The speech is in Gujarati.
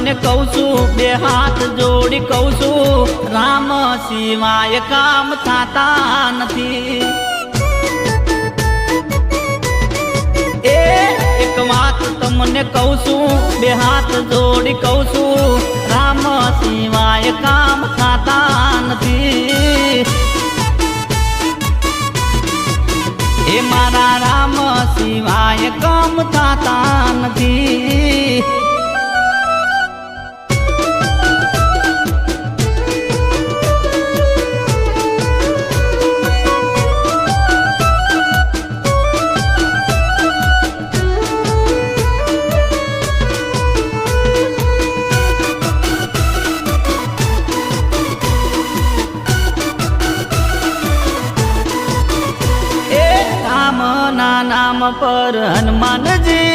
તમને કહું છું, બે હાથ જોડી કહું છું, રામ સિવાય કામ થતા નથી. એક વાત તમને કહું છું, બે હાથ જોડી કહું છું, રામ સિવાય કામ થતા નથી. એ મારા રામ સિવાય કામ થતા નથી. નામ પર હનુમાનજી